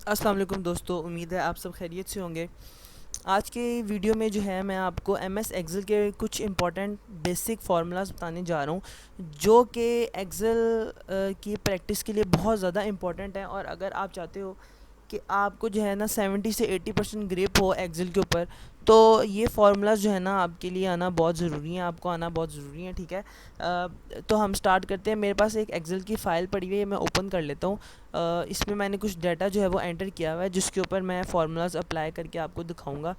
अस्सलाम वालेकुम दोस्तों, उम्मीद है आप सब खैरियत से होंगे। आज के वीडियो में जो है मैं आपको एमएस एक्सेल के कुछ इंपॉर्टेंट बेसिक फार्मूलाज बताने जा रहा हूँ जो कि एक्सेल की प्रैक्टिस के लिए बहुत ज़्यादा इंपॉर्टेंट है। और अगर आप चाहते हो कि आपको जो है ना 70 से 80% ग्रिप हो एक्सेल के ऊपर, तो ये फार्मूलाज जो है ना आपके लिए आना बहुत ज़रूरी है, आपको आना बहुत ज़रूरी है। ठीक है, तो हम स्टार्ट करते हैं। मेरे पास एक एक्सेल की फ़ाइल पड़ी हुई है, मैं ओपन कर लेता हूँ। इसमें मैंने कुछ डाटा जो है वो एंटर किया हुआ है जिसके ऊपर मैं फार्मूलाज अप्लाई करके आपको दिखाऊंगा।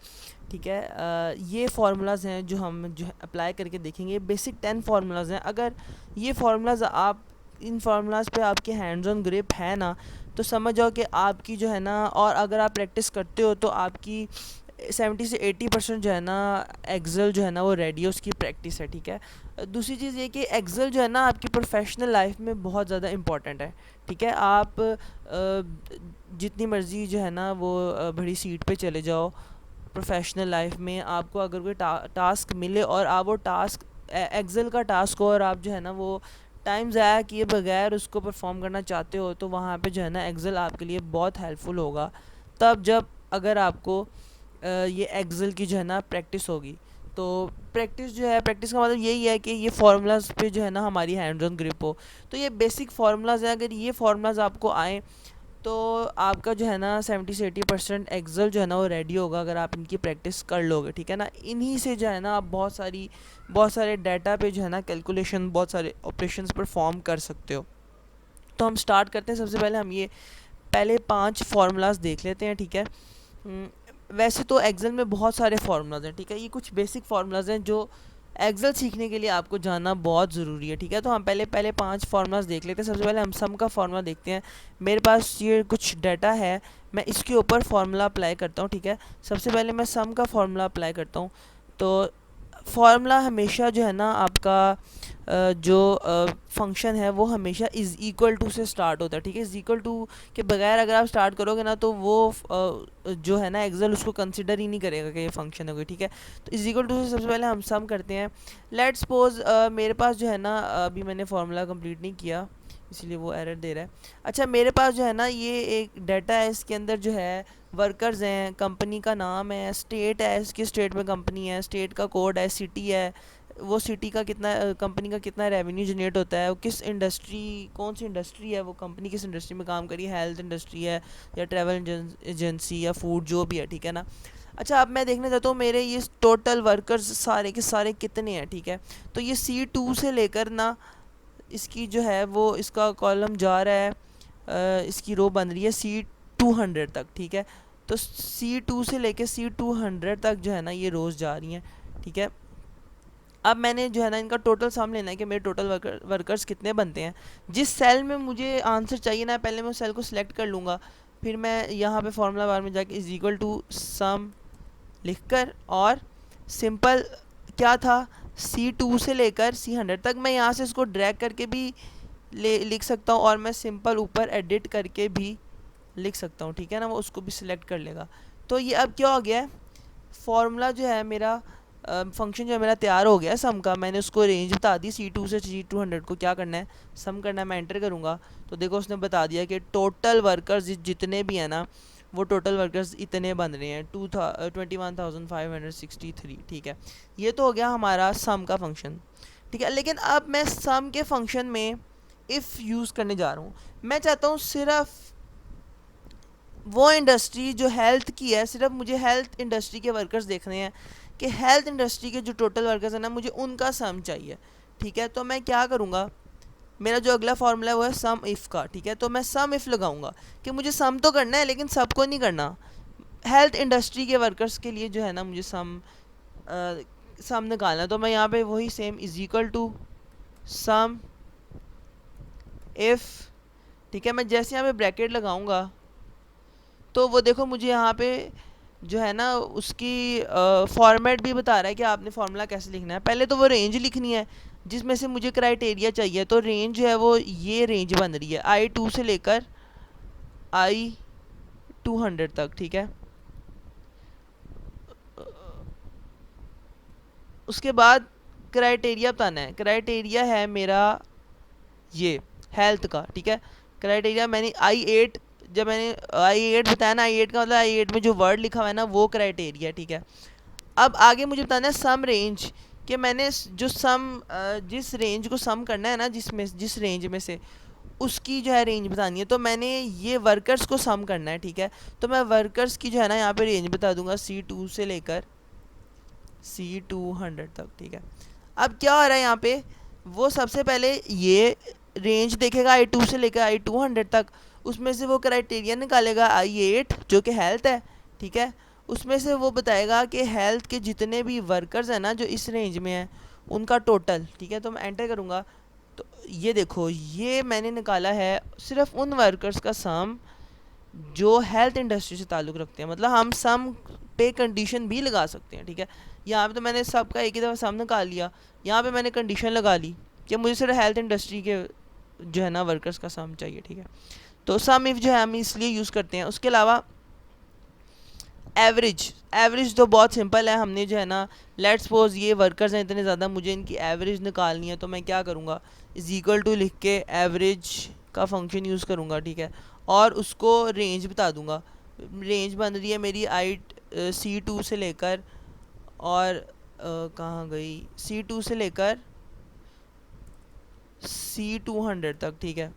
ठीक है, ये फार्मूलाज हैं जो हम जो है अप्लाई करके देखेंगे। बेसिक 10 फार्मूलाज हैं। अगर ये फार्मूलाज आप इन फार्मूलाज पे आपके हैंड्स ऑन ग्रिप है ना, तो समझ जाओ कि आपकी जो है ना, और अगर आप प्रैक्टिस करते हो तो आपकी 70 से 80% जो है ना एक्सेल जो है ना वो रेडी है, उसकी प्रैक्टिस है। ठीक है, दूसरी चीज़ ये कि एक्सेल जो है ना आपकी प्रोफेशनल लाइफ में बहुत ज़्यादा इंपॉर्टेंट है। ठीक है, आप जितनी मर्ज़ी जो है ना वो बड़ी सीट पे चले जाओ प्रोफेशनल लाइफ में, आपको अगर कोई टास्क मिले और आप वो टास्क एक्सेल का टास्क हो और आप जो है ना वो टाइम ज़ाया किए बगैर उसको परफॉर्म करना चाहते हो, तो वहाँ पे जो है ना एक्सेल आपके लिए बहुत हेल्पफुल होगा। तब जब अगर आपको ये एक्सेल की जो है ना प्रैक्टिस होगी, तो प्रैक्टिस जो है, प्रैक्टिस का मतलब यही है कि ये फार्मूलाज पे जो है ना हमारी हैंड्स ऑन ग्रिप हो। तो ये बेसिक फार्मूलाज हैं, अगर ये फार्मूलाज आपको आए तो आपका जो है ना 70 से 80% एक्सेल जो है ना वो रेडी होगा, अगर आप इनकी प्रैक्टिस कर लोगे। ठीक है ना, इन्हीं से जो है ना आप बहुत सारे डाटा पे जो है ना कैलकुलेशन, बहुत सारे ऑपरेशंस परफॉर्म कर सकते हो। तो हम स्टार्ट करते हैं। सबसे पहले हम ये पहले 5 फार्मूलाज देख लेते हैं। ठीक है, वैसे तो एक्सेल में बहुत सारे फार्मूलाज हैं। ठीक है, ये कुछ बेसिक फार्मूलाज हैं जो एक्सेल सीखने के लिए आपको जानना बहुत ज़रूरी है। ठीक है, तो हम पहले पहले 5 फार्मूलाज देख लेते हैं। सबसे पहले हम सम का फार्मूला देखते हैं। मेरे पास ये कुछ डाटा है, मैं इसके ऊपर फार्मूला अप्लाई करता हूँ। ठीक है, सबसे पहले मैं सम का फार्मूला अप्लाई करता हूँ। तो फार्मूला हमेशा जो है ना आपका जो फंक्शन है वो हमेशा इज़ इक्वल टू से स्टार्ट होता है। ठीक है, इज़ इक्वल टू के बगैर अगर आप स्टार्ट करोगे ना तो वो जो है ना एक्सेल उसको कंसिडर ही नहीं करेगा कि ये फंक्शन है कोई। ठीक है, तो इज़ इक्वल टू से सबसे पहले हम सम करते हैं। लेट्स सपोज मेरे पास जो है ना, अभी मैंने फार्मूला कंप्लीट नहीं किया इसलिए वो एरर दे रहा है। अच्छा, मेरे पास जो है ना ये एक डाटा है, इसके अंदर जो है वर्कर्स हैं, कंपनी का नाम है, स्टेट है, इसकी स्टेट में कंपनी है, स्टेट का कोड है, सिटी है, वो सिटी का कितना, कंपनी का कितना रेवेन्यू जनरेट होता है, वो किस इंडस्ट्री, कौन सी इंडस्ट्री है, वो कंपनी किस इंडस्ट्री में काम करी है, हेल्थ इंडस्ट्री है या ट्रैवल एजेंसी या फूड, जो भी है। ठीक है ना। अच्छा, अब मैं देखना चाहता हूँ मेरे ये टोटल वर्कर्स सारे के सारे कितने हैं। ठीक है, तो ये C2 से लेकर ना इसकी जो है वो इसका कॉलम जा रहा है, इसकी रो बन रही है C200 तक। ठीक है, तो C2 से लेके C200 तक जो है ना ये रोज़ जा रही हैं। ठीक है, अब मैंने जो है ना इनका टोटल सम लेना है कि मेरे टोटल वर्कर्स कितने बनते हैं। जिस सेल में मुझे आंसर चाहिए ना, पहले मैं उस सेल को सिलेक्ट कर लूँगा, फिर मैं यहाँ पे फार्मूला बार में जाके इज इक्वल टू सम लिख कर, और सिंपल क्या था, C2 से लेकर C100 तक मैं यहाँ से इसको ड्रैग करके भी लिख सकता हूँ, और मैं सिंपल ऊपर एडिट करके भी लिख सकता हूँ। ठीक है ना, वो उसको भी सिलेक्ट कर लेगा। तो ये अब क्या हो गया है, फॉर्मूला जो है मेरा, फंक्शन जो है मेरा तैयार हो गया सम का। मैंने उसको रेंज बता दी, C2 से C200 को क्या करना है, सम करना है। मैं एंटर करूँगा तो देखो उसने बता दिया कि टोटल वर्कर्स जितने भी हैं ना, वो टोटल वर्कर्स इतने बन रहे हैं, 21,563। ठीक है, ये तो हो गया हमारा सम का फंक्शन। ठीक है, लेकिन अब मैं सम के फंक्शन में इफ़ यूज़ करने जा रहा हूँ। मैं चाहता हूँ सिर्फ वो इंडस्ट्री जो हेल्थ की है, सिर्फ मुझे हेल्थ इंडस्ट्री के वर्कर्स देखने हैं कि हेल्थ इंडस्ट्री के जो टोटल वर्कर्स हैं ना, मुझे उनका सम चाहिए। ठीक है, तो मैं क्या करूँगा, मेरा जो अगला फार्मूला है वो है सम इफ़ का। ठीक है, तो मैं सम इफ़ लगाऊंगा कि मुझे सम तो करना है लेकिन सबको नहीं करना, हेल्थ इंडस्ट्री के वर्कर्स के लिए जो है ना मुझे सम निकालना है। तो मैं यहाँ पे वही same is equal to sum if. ठीक है, मैं जैसे यहाँ पे ब्रैकेट लगाऊंगा तो वो देखो मुझे यहाँ पे जो है ना उसकी फॉर्मेट भी बता रहा है कि आपने फार्मूला कैसे लिखना है। पहले तो वो रेंज लिखनी है जिसमें से मुझे क्राइटेरिया चाहिए, तो रेंज जो है वो ये रेंज बन रही है I2 से लेकर I200 तक। ठीक है, उसके बाद क्राइटेरिया बताना है, क्राइटेरिया है मेरा ये हेल्थ का। ठीक है, क्राइटेरिया मैंने I8 जब मैंने I8 बताया ना, I8 का मतलब I8 में जो वर्ड लिखा हुआ है ना वो क्राइटेरिया, ठीक है। अब आगे मुझे बताना है सम रेंज, कि मैंने जो सम जिस रेंज को सम करना है ना, जिस रेंज में से उसकी जो है रेंज बतानी है। तो मैंने ये वर्कर्स को सम करना है, ठीक है। तो मैं वर्कर्स की जो है ना यहाँ पे रेंज बता दूंगा C2 से लेकर C200 तक, ठीक है। अब क्या हो रहा है यहाँ पे, वो सबसे पहले ये रेंज देखेगा I2 से लेकर I200 तक, उसमें से वो क्राइटेरिया निकालेगा I8 जो कि हेल्थ है, ठीक है। उसमें से वो बताएगा कि हेल्थ के जितने भी वर्कर्स हैं ना जो इस रेंज में हैं उनका टोटल, ठीक है। तो मैं एंटर करूँगा, तो ये देखो ये मैंने निकाला है सिर्फ उन वर्कर्स का सम जो हेल्थ इंडस्ट्री से ताल्लुक़ रखते हैं। मतलब हम सम पे कंडीशन भी लगा सकते हैं, ठीक है। यहाँ पे तो मैंने सबका एक ही दफ़ा सम निकाल लिया, यहाँ पे मैंने कंडीशन लगा ली कि मुझे सिर्फ हेल्थ इंडस्ट्री के जो है ना वर्कर्स का सम चाहिए, ठीक है। तो सम इफ़ जो है हम इसलिए यूज़ करते हैं। उसके अलावा एवरेज, एवरेज तो बहुत सिंपल है। हमने जो है ना, लेट्स सपोज ये वर्कर्स हैं इतने ज़्यादा, मुझे इनकी एवरेज निकालनी है, तो मैं क्या करूँगा, इज़ इक्वल टू लिख के एवरेज का फंक्शन यूज़ करूँगा, ठीक है। और उसको रेंज बता दूँगा। रेंज बन रही है मेरी C2 से लेकर, और कहाँ गई, C2 से लेकर C200 तक, ठीक है।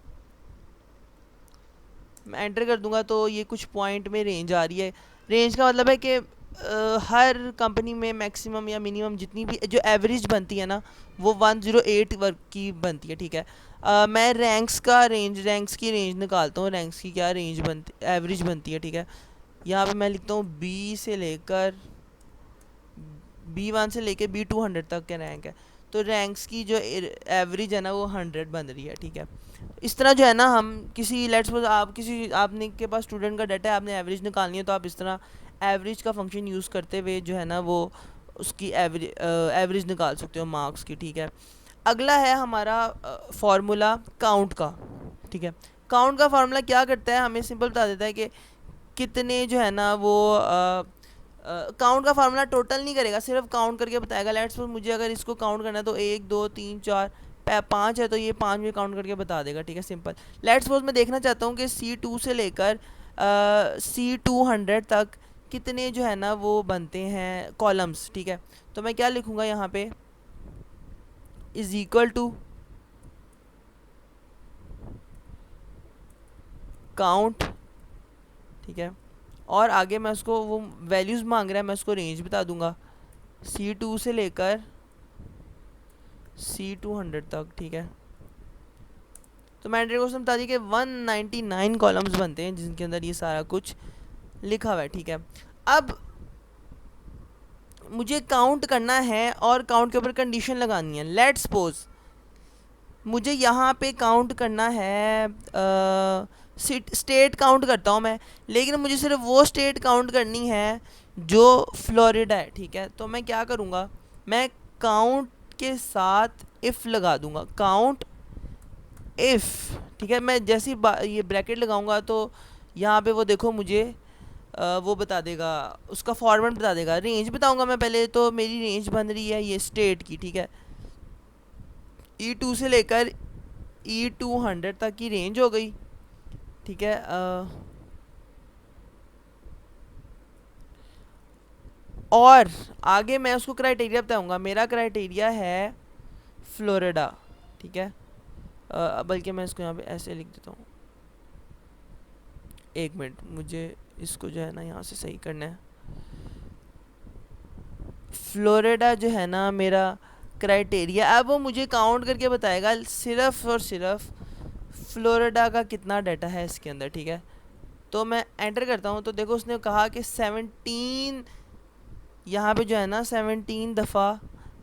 मैं एंटर कर दूंगा तो ये कुछ पॉइंट में रेंज आ रही है। रेंज का मतलब है कि हर कंपनी में मैक्सिमम या मिनिमम जितनी भी जो एवरेज बनती है ना वो 108 वर्क की बनती है, ठीक है। मैं रैंक्स की रेंज निकालता हूँ। रैंक्स की क्या रेंज बनती, एवरेज बनती है, ठीक है। यहाँ पे मैं लिखता हूँ B1 से लेकर B200 तक के रैंक है। तो रैंक्स की जो एवरेज है ना वो 100 बन रही है, ठीक है। इस तरह जो है ना हम किसी, लेट्स सपोज आप किसी, आपने के पास स्टूडेंट का डाटा है, आपने एवरेज निकालनी है, तो आप इस तरह एवरेज का फंक्शन यूज़ करते हुए जो है ना वो उसकी एवरेज निकाल सकते हो मार्क्स की, ठीक है। अगला है हमारा फार्मूला काउंट का, ठीक है। काउंट का फार्मूला क्या करता है, हमें सिंपल बता देता है कि कितने जो है ना वो काउंट का फार्मूला टोटल नहीं करेगा, सिर्फ काउंट करके बताएगा। लेट्स सपोज मुझे अगर इसको काउंट करना है तो 1 2 3 4 5 है, तो ये 5 में काउंट करके बता देगा, ठीक है, सिंपल। लेट्स सपोज मैं देखना चाहता हूँ कि C2 से लेकर C200 तक कितने जो है ना वो बनते हैं कॉलम्स, ठीक है। तो मैं क्या लिखूँगा यहाँ पे, इज़ इक्वल टू काउंट, ठीक है। और आगे मैं उसको वो वैल्यूज़ मांग रहा है, मैं उसको रेंज बता दूंगा C2 से लेकर C200 तक, ठीक है। तो मैं एंटर क्वेश्चन बता दी कि 199 कॉलम्स बनते हैं जिनके अंदर ये सारा कुछ लिखा हुआ है, ठीक है। अब मुझे काउंट करना है और काउंट के ऊपर कंडीशन लगानी है। लेट्स सपोज मुझे यहाँ पे काउंट करना है, स्टेट काउंट करता हूँ मैं, लेकिन मुझे सिर्फ वो स्टेट काउंट करनी है जो फ्लोरिडा है, ठीक है। तो मैं क्या करूँगा, मैं काउंट के साथ इफ़ लगा दूँगा, काउंट इफ़, ठीक है। मैं जैसी ये ब्रैकेट लगाऊंगा तो यहाँ पे वो देखो मुझे वो बता देगा, उसका फॉर्मेट बता देगा। रेंज बताऊंगा मैं पहले, तो मेरी रेंज बन रही है ये स्टेट की, ठीक है। E2 से लेकर E200 तक की रेंज हो गई, ठीक है। और आगे मैं उसको क्राइटेरिया बताऊंगा। मेरा क्राइटेरिया है फ्लोरिडा, ठीक है। बल्कि मैं इसको यहाँ पे ऐसे लिख देता हूँ, एक मिनट, मुझे इसको जो है ना यहाँ से सही करना है। फ्लोरिडा जो है ना मेरा क्राइटेरिया, अब वो मुझे काउंट करके बताएगा सिर्फ और सिर्फ फ्लोरिडा का कितना डाटा है इसके अंदर, ठीक है। तो मैं एंटर करता हूँ तो देखो उसने कहा कि 17, यहाँ पे जो है ना 17 दफ़ा,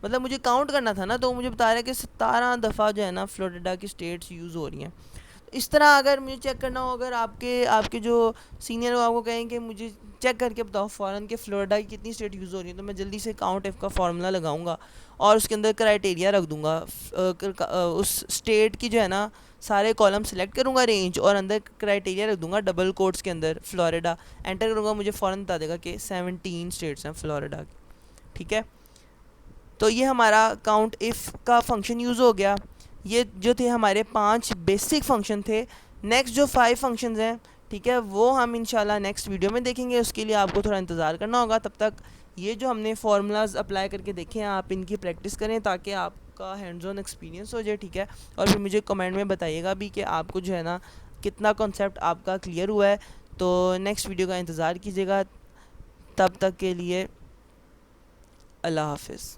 मतलब मुझे काउंट करना था ना, तो मुझे बता रहा है कि 17 दफ़ा जो है ना फ्लोरिडा की स्टेट्स यूज़ हो रही हैं। इस तरह अगर मुझे चेक करना हो, अगर आपके आपके जो सीनियर हो आपको कहें कि मुझे चेक करके बताओ फ़ौरन के फ्लोरिडा की कितनी स्टेट यूज़ हो रही है, तो मैं जल्दी से काउंट एफ का फार्मूला लगाऊंगा और उसके अंदर क्राइटेरिया रख दूंगा। उस स्टेट की जो है ना सारे कॉलम सेलेक्ट करूंगा रेंज, और अंदर क्राइटेरिया रख दूंगा डबल कोट्स के अंदर फ्लोरिडा, एंटर करूंगा, मुझे फ़ौरन बता देगा कि 17 स्टेट्स हैं फ्लोरिडा की, ठीक है। तो ये हमारा काउंट इफ़ का फंक्शन यूज़ हो गया। ये जो थे हमारे 5 बेसिक फंक्शन थे। नेक्स्ट जो 5 फंक्शंस हैं, ठीक है, वो हम इंशाल्लाह नेक्स्ट वीडियो में देखेंगे, उसके लिए आपको थोड़ा इंतज़ार करना होगा। तब तक ये जो हमने फार्मूलाज अप्लाई करके देखे हैं, आप इनकी प्रैक्टिस करें ताकि आपका हैंड्स ऑन एक्सपीरियंस हो जाए, ठीक है। और फिर मुझे कमेंट में बताइएगा भी कि आपको जो है ना कितना कॉन्सेप्ट आपका क्लियर हुआ है। तो नेक्स्ट वीडियो का इंतज़ार कीजिएगा, तब तक के लिए अल्लाह हाफिज़।